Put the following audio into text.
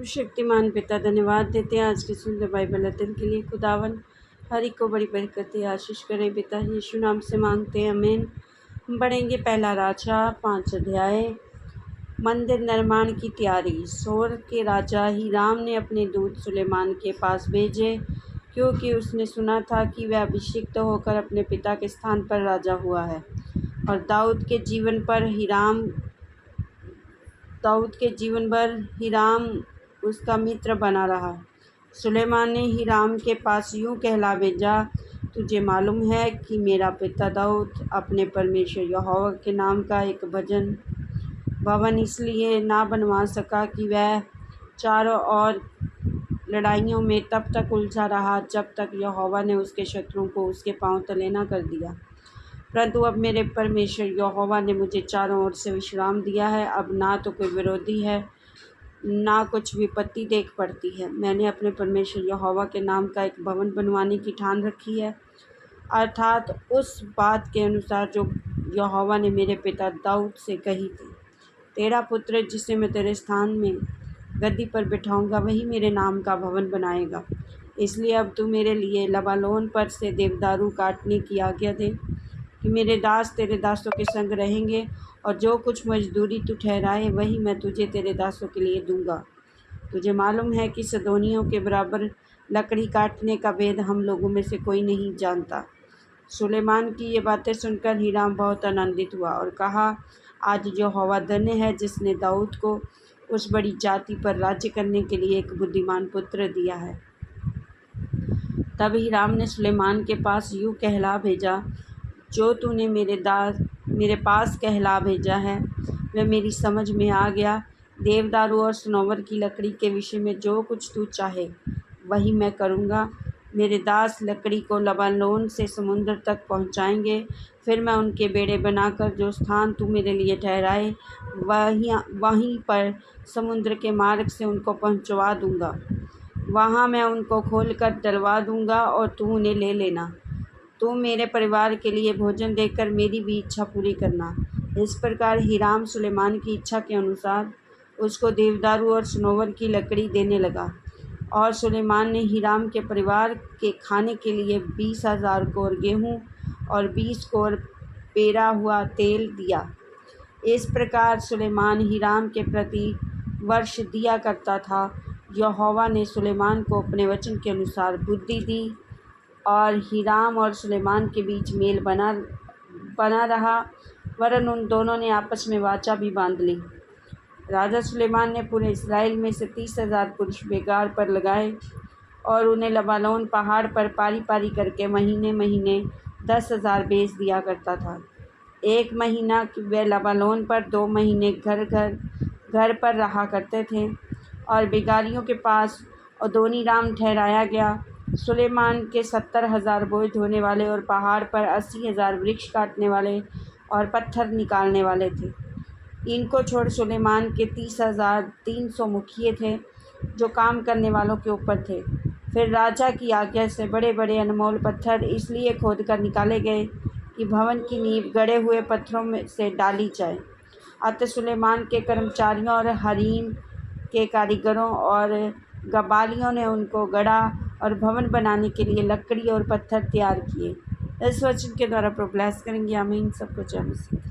सर्वशक्तिमान पिता धन्यवाद देते हैं आज के सुंदर बाइबल अध्ययन के लिए। खुदावन हर एक को बड़ी बरकत आशीष करें पिता, यीशु नाम से मांगते हैं, आमीन। हम पढ़ेंगे पहला राजा 5 अध्याय। मंदिर निर्माण की तैयारी। सोर के राजा हीराम ने अपने दूत सुलेमान के पास भेजे, क्योंकि उसने सुना था कि वह अभिषिक्त होकर अपने पिता के स्थान पर राजा हुआ है, और दाऊद के जीवन भर हीराम उसका मित्र बना रहा। सुलेमान ने हीराम के पास यूँ कहला भेजा, तुझे मालूम है कि मेरा पिता दाऊद अपने परमेश्वर यहोवा के नाम का एक भवन इसलिए ना बनवा सका कि वह चारों ओर लड़ाइयों में तब तक उलझा रहा जब तक यहोवा ने उसके शत्रुओं को उसके पांव तले न कर दिया। परंतु अब मेरे परमेश्वर यहोवा ने मुझे चारों ओर से विश्राम दिया है। अब ना तो कोई विरोधी है, ना कुछ विपत्ति देख पड़ती है। मैंने अपने परमेश्वर यहोवा के नाम का एक भवन बनवाने की ठान रखी है, अर्थात उस बात के अनुसार जो यहोवा ने मेरे पिता दाऊद से कही थी। तेरा पुत्र जिसे मैं तेरे स्थान में गद्दी पर बिठाऊंगा, वही मेरे नाम का भवन बनाएगा। इसलिए अब तू मेरे लिए लबानोन पर से देवदारू काटने की आज्ञा दे कि मेरे दास तेरे दासों के संग रहेंगे, और जो कुछ मजदूरी तू ठहराए वही मैं तुझे तेरे दासों के लिए दूंगा। तुझे मालूम है कि सदोनियों के बराबर लकड़ी काटने का भेद हम लोगों में से कोई नहीं जानता। सुलेमान की ये बातें सुनकर हीराम बहुत आनंदित हुआ और कहा, आज यहोवा धन्य है जिसने दाऊद को उस बड़ी जाति पर राज्य करने के लिए एक बुद्धिमान पुत्र दिया है। तब हीराम ने सुलेमान के पास यूँ कहला भेजा, जो तूने मेरे पास कहला भेजा है वह मेरी समझ में आ गया। देवदारू और सनोवर की लकड़ी के विषय में जो कुछ तू चाहे वही मैं करूँगा। मेरे दास लकड़ी को लबानोन से समुद्र तक पहुँचाएंगे, फिर मैं उनके बेड़े बनाकर जो स्थान तू मेरे लिए ठहराए वहीं पर समुद्र के मार्ग से उनको पहुँचवा दूँगा। वहाँ मैं उनको खोलकर डलवा दूँगा और तू उन्हें ले लेना। तू मेरे परिवार के लिए भोजन देकर मेरी भी इच्छा पूरी करना। इस प्रकार हीराम सुलेमान की इच्छा के अनुसार उसको देवदारू और सनोवर की लकड़ी देने लगा, और सुलेमान ने हीराम के परिवार के खाने के लिए 20,000 कोर गेहूँ और 20 कोर पेरा हुआ तेल दिया। इस प्रकार सुलेमान हीराम के प्रति वर्ष दिया करता था। यहोवा ने सुलेमान को अपने वचन के अनुसार बुद्धि दी, और हीराम और सुलेमान के बीच मेल बना रहा, वरन उन दोनों ने आपस में वाचा भी बांध ली। राजा सुलेमान ने पूरे इस्राएल में से 30,000 पुरुष बेगार पर लगाए, और उन्हें लबानोन पहाड़ पर पारी पारी करके महीने महीने 10,000 बेच दिया करता था। एक महीना वे लबानोन पर, 2 महीने घर पर रहा करते थे, और बेगारियों के पास अदोनीराम ठहराया गया। सुलेमान के 70,000 बोझ ढोने वाले और पहाड़ पर 80,000 वृक्ष काटने वाले और पत्थर निकालने वाले थे। इनको छोड़ सुलेमान के 30,300 मुखिए थे जो काम करने वालों के ऊपर थे। फिर राजा की आज्ञा से बड़े बड़े अनमोल पत्थर इसलिए खोद कर निकाले गए कि भवन की नींव गढ़े हुए पत्थरों में से डाली जाए। अतः सुलेमान के कर्मचारियों और हरीम के कारीगरों और गबालियों ने उनको गढ़ा और भवन बनाने के लिए लकड़ी और पत्थर तैयार किए। इस वचन के द्वारा प्रभु ब्लेस करेंगे, आमीन। सबको जय मसीह।